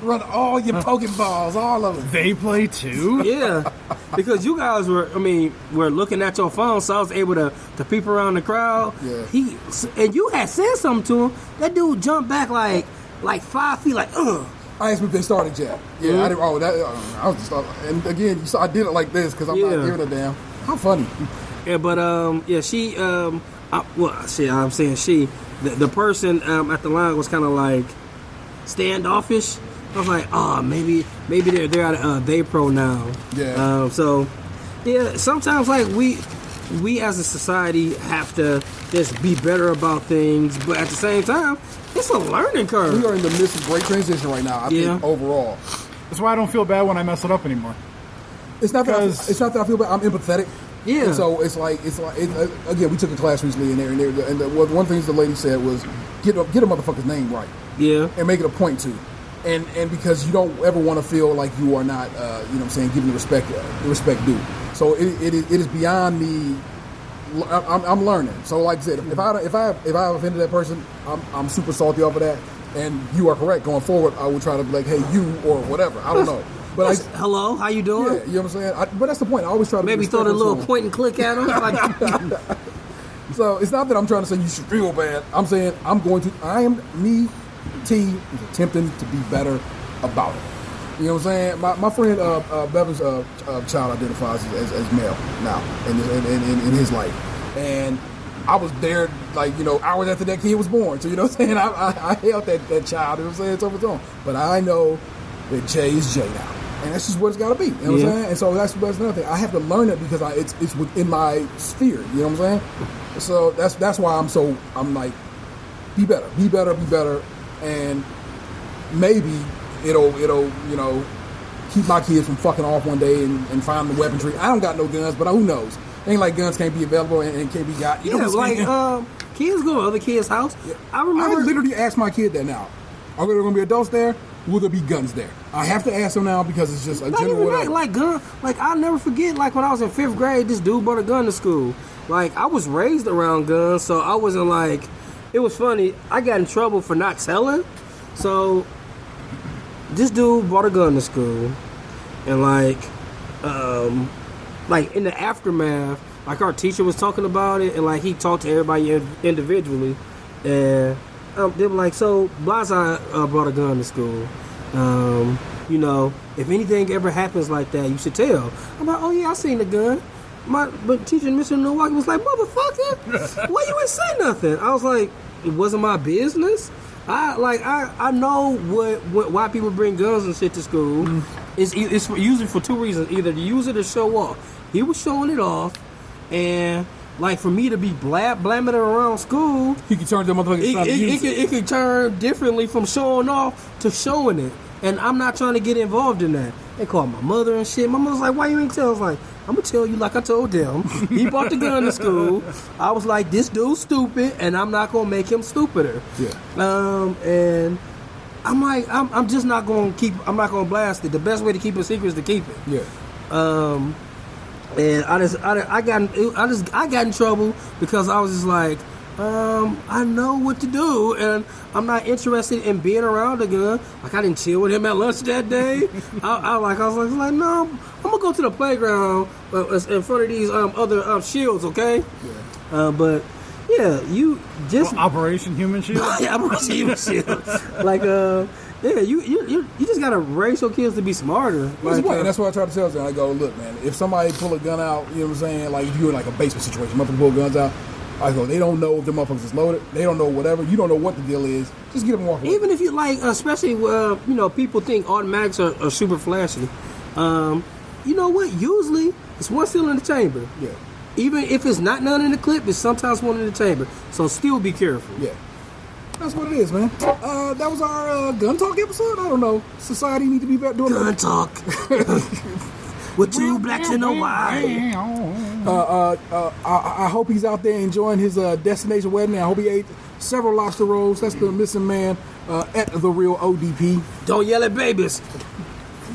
Run all your Pokeballs, all of them. They play too? Yeah, because you guys were looking at your phone, so I was able to peep around the crowd. Yeah. And you had said something to him. That dude jumped back like 5 feet, like ugh. I asked him if they started yet. Yeah, I didn't. Oh, that I was just. And again, I did it like this because I'm not giving a damn. How funny. Yeah, but she. I'm saying she. The person at the line was kind of like standoffish. I was like, maybe they're at a they pronoun. Yeah. So, yeah, sometimes like we as a society have to just be better about things, but at the same time, it's a learning curve. We are in the midst of great transition right now, I think, overall. That's why I don't feel bad when I mess it up anymore. It's not that I feel bad. I'm empathetic. Yeah. And so it's like again, we took a class recently in there, and one thing the lady said was get a motherfucker's name right. Yeah. And make it a point to. And because you don't ever want to feel like you are not, you know what I'm saying, giving the respect due. So it is beyond me. I'm learning. So like I said, if I offended that person, I'm super salty off of that. And you are correct. Going forward, I will try to be like, hey, you or whatever. I don't know. But hello, how you doing? Yeah, you know what I'm saying. But that's the point. I always try to maybe throw a little point and click at him. So it's not that I'm trying to say you should feel bad. I'm saying T is attempting to be better about it. You know what I'm saying? My friend Bevan's child identifies as male now in his life, and I was there like hours after that kid was born. So you know what I'm saying? I held that child. You know what I'm saying? It's over its own. But I know that Jay is Jay now, and that's just what it's got to be. You know what I'm saying? And so that's another thing. I have to learn it because it's within my sphere. You know what I'm saying? So that's why I'm like, be better, and maybe it'll keep my kids from fucking off one day and finding the weaponry. I don't got no guns, but who knows? Ain't like guns can't be available and can't be got. You know what I'm saying? Kids go to other kids' house. Yeah. I literally asked my kid that now. Are there going to be adults there? Will there be guns there? I have to ask him now because it's just a general whatever. Like gun. Like I'll never forget. Like when I was in 5th grade, this dude brought a gun to school. Like I was raised around guns, so I wasn't like. It was funny. I got in trouble for not telling. So this dude brought a gun to school, and like in the aftermath, like our teacher was talking about it, and like he talked to everybody individually, and they were like, "So Blaza brought a gun to school. If anything ever happens like that, you should tell." I'm like, "Oh yeah, I seen the gun." But teacher Mr. Milwaukee was like, "Motherfucker, why you ain't say nothing?" I was like, "It wasn't my business." I know why people bring guns and shit to school. It's usually for 2 reasons: either to use it or show off. He was showing it off, and like for me to be blamming it around school, he could turn the motherfucking. It could turn differently from showing off to showing it, and I'm not trying to get involved in that. They called my mother and shit. My mother's like, "Why you ain't tell?" I was like, "I'm gonna tell you like I told them." He brought the gun to school. I was like, "This dude's stupid, and I'm not gonna make him stupider." Yeah. And I'm like, I'm just not gonna I'm not gonna blast it. The best way to keep a secret is to keep it. Yeah. And I got in trouble because I was just like, I know what to do, and I'm not interested in being around again. Like I didn't chill with him at lunch that day. I was like, no, I'm gonna go to the playground in front of these other shields, okay? Yeah. But yeah, you just Operation Human Shield. yeah, Operation Human Shield. Like yeah, you just gotta raise your kids to be smarter. Like, that's what I try to tell them. I go, look, man, if somebody pull a gun out, you know what I'm saying? Like if you're in like a basement situation, motherfuckers pull guns out. I go, they don't know if the motherfuckers is loaded. They don't know whatever. You don't know what the deal is. Just get them and walk away. Even if you like, especially people think automatics are super flashy. You know what? Usually it's one still in the chamber. Yeah. Even if it's not none in the clip, it's sometimes one in the chamber. So still be careful. Yeah. That's what it is, man. That was our gun talk episode. I don't know. Society need to be back doing Gun talk. With two blacks and a white. I hope he's out there enjoying his destination wedding. I hope he ate several lobster rolls. That's the missing man at the real ODP. Don't yell at babies.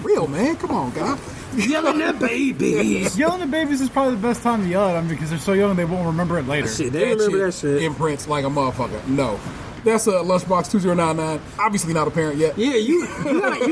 Real, man. Come on, guy. Yelling at babies. Yelling at babies is probably the best time to yell at them because they're so young they won't remember it later. Shit, they remember that shit. Imprints like a motherfucker. No. That's Lunchbox 2099. Obviously not a parent yet. Yeah, you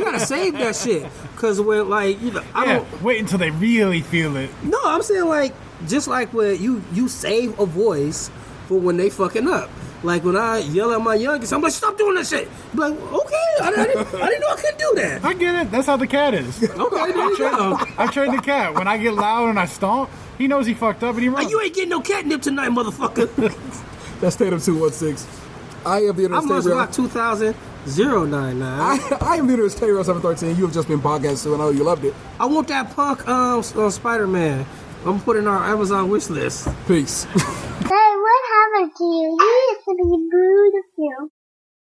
gotta save that shit. Cause when I don't wait until they really feel it. No, I'm saying like just like when you save a voice for when they fucking up. Like when I yell at my youngest, I'm like, stop doing that shit. I'm like, okay, I didn't know I could do that. I get it. That's how the cat is. Okay, there you go. I trained the cat. When I get loud and I stomp, he knows he fucked up and he runs. Like, you ain't getting no catnip tonight, motherfucker. That's Tatum 216. I am the I'm Lunchbox 2000-099. I am the Internet Stereo 713. You have just been podcasting, so I know you loved it. I want that punk Spider-Man. I'm putting our Amazon wish list. Peace. Hey, what happened to you? You used to be beautiful.